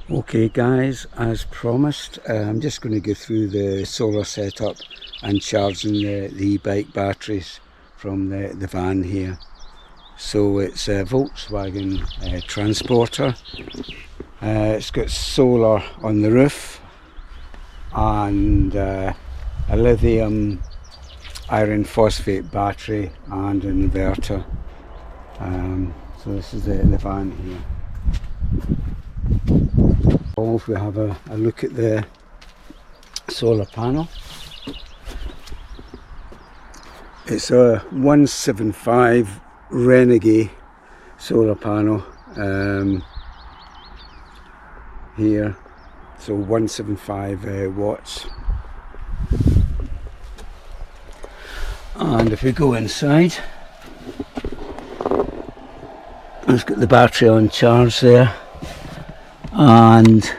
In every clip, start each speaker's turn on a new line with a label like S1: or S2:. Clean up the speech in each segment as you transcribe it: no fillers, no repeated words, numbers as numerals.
S1: Okay guys, as promised, I'm just going to go through the solar setup and charging the e-bike batteries from the van here. So it's a Volkswagen Transporter. It's got solar on the roof and a lithium iron phosphate battery and an inverter. So this is the van here. If we have a look at the solar panel, it's a 175 Renogy solar panel here, so 175 watts. And if we go inside, it's got the battery on charge there, and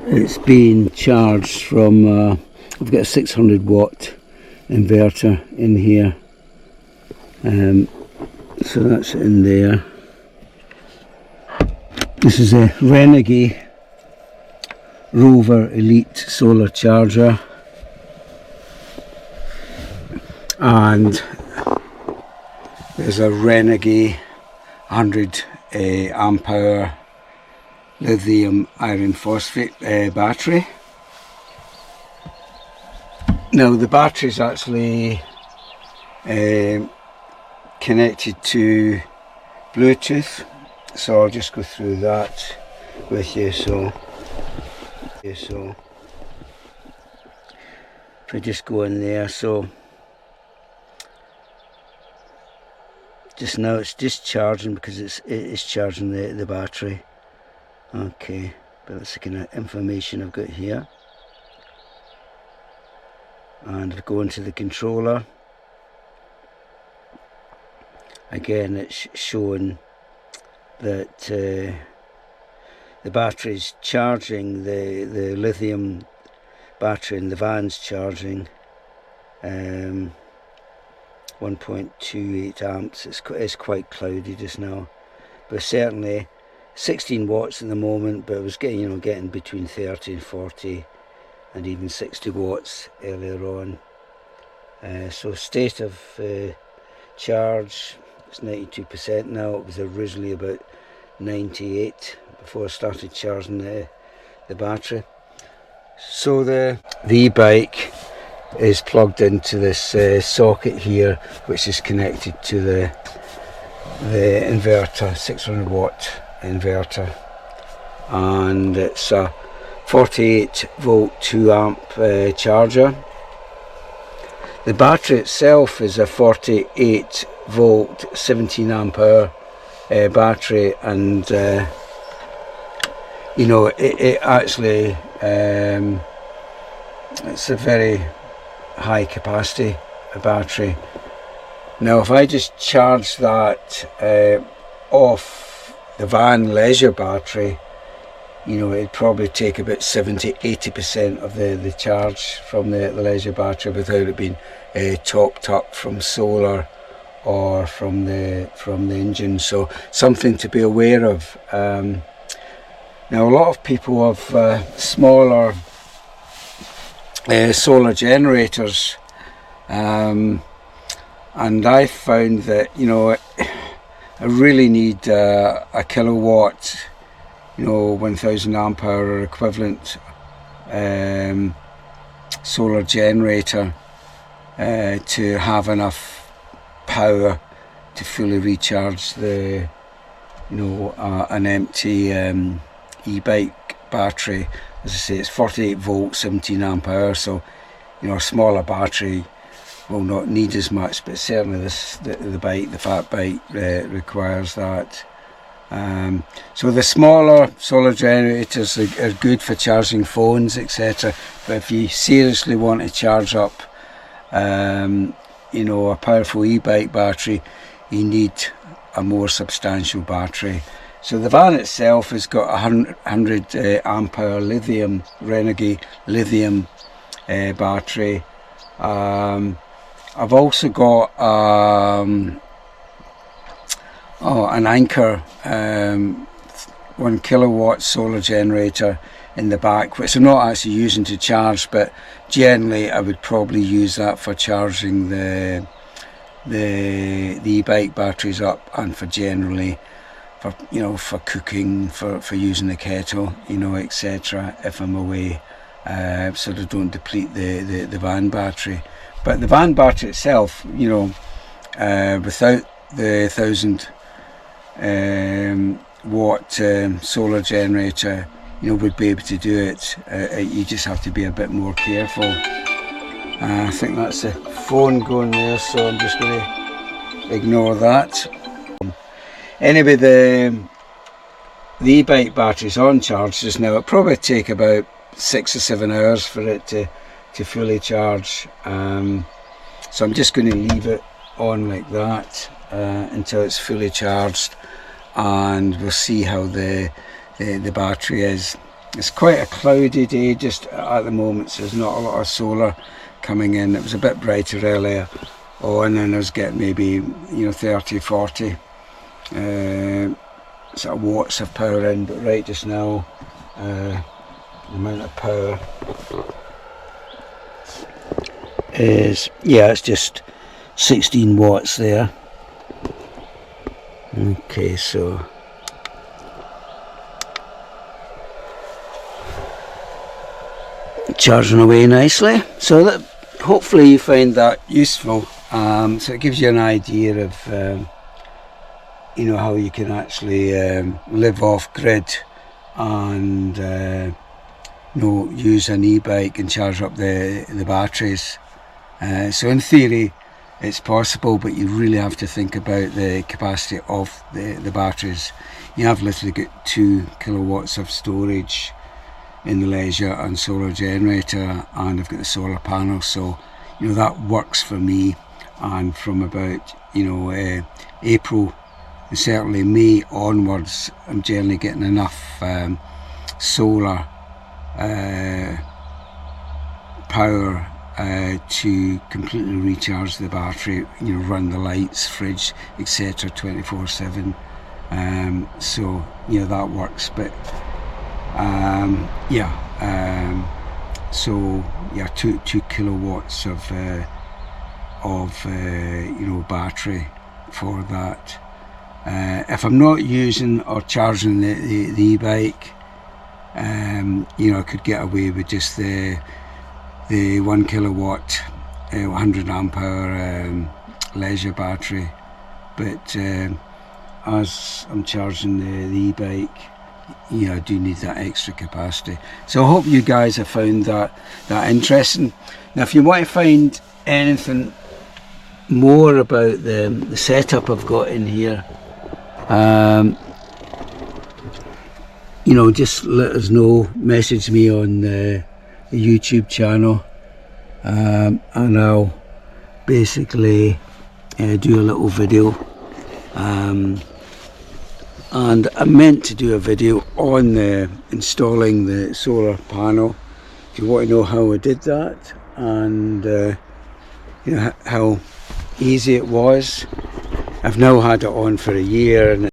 S1: it's being charged from I've got a 600 watt inverter in here, so that's in there. This is a Renogy Rover Elite solar charger, and there's a Renogy 100 amp hour lithium iron phosphate battery. Now the battery is actually connected to Bluetooth, so I'll just go through that with you. So if I just go in there, so just now it's just charging because it is charging the battery. Okay, but that's the kind of information I've got here. And I'll go into the controller. Again, it's showing that the battery's charging, the lithium battery in the van's charging 1.28 amps. It's quite cloudy just now, but certainly 16 watts at the moment, but it was getting between 30 and 40 and even 60 watts earlier on. So state of charge, it's 92% now. It was originally about 98 before I started charging the battery. So the e-bike is plugged into this socket here, which is connected to the inverter, 600 watt inverter, and it's a 48 volt 2 amp charger. The battery itself is a 48 volt 17 amp hour battery, and it actually it's a very high capacity battery. Now if I just charge that off the van leisure battery, it'd probably take about 70-80% of the charge from the leisure battery without it being topped up from solar or from the engine. So something to be aware of. Now a lot of people have smaller solar generators, and I found that I really need a kilowatt, 1000 amp hour or equivalent solar generator to have enough power to fully recharge the an empty e-bike battery. As I say, it's 48 volt 17 amp hour, so a smaller battery will not need as much, but certainly the fat bike requires that. So the smaller solar generators are good for charging phones, etc. But if you seriously want to charge up a powerful e-bike battery, you need a more substantial battery. So the van itself has got a 100 amp hour lithium Renogy lithium battery. I've also got an Anchor 1 kilowatt solar generator in the back, which I'm not actually using to charge, but generally I would probably use that for charging the e-bike batteries up, and for generally for, you know, for cooking, for using the kettle, you know, etc. if I'm away, so they don't deplete the van battery. But the van battery itself, you know, without the 1000 watt solar generator, you know, would be able to do it. You just have to be a bit more careful. I think that's the phone going there, so I'm just going to ignore that. Anyway, the e-bike battery's on charge just now. It'll probably take about 6 or 7 hours for it to fully charge. So I'm just going to leave it on like that until it's fully charged, and we'll see how the battery is. It's quite a cloudy day just at the moment, so there's not a lot of solar coming in. It was a bit brighter earlier on, and I was getting maybe, you know, 30, 40 sort of watts of power in, but right just now the amount of power is, yeah, it's just 16 watts there. Okay, so charging away nicely. So that, hopefully you find that useful. So it gives you an idea of you know, how you can actually live off grid and you know, use an e-bike and charge up the batteries. So in theory it's possible, but you really have to think about the capacity of the batteries. You have literally got 2 kilowatts of storage in the leisure and solar generator, and I've got the solar panel, so you know, that works for me. And from about, you know, April, certainly May onwards, I'm generally getting enough solar power to completely recharge the battery, you know, run the lights, fridge, etc. 24/7. So you know, that works. But yeah, so yeah, 2 kilowatts of you know, battery for that. If I'm not using or charging the e-bike, you know, I could get away with just the 1 kilowatt 100 amp hour leisure battery, but as I'm charging the e-bike, you know, I do need that extra capacity. So I hope you guys have found that interesting. Now if you want to find anything more about the setup I've got in here, you know, just let us know, message me on the YouTube channel, and I'll basically do a little video, and I meant to do a video on installing the solar panel. If you want to know how I did that, and you know, how easy it was. I've now had it on for a year, and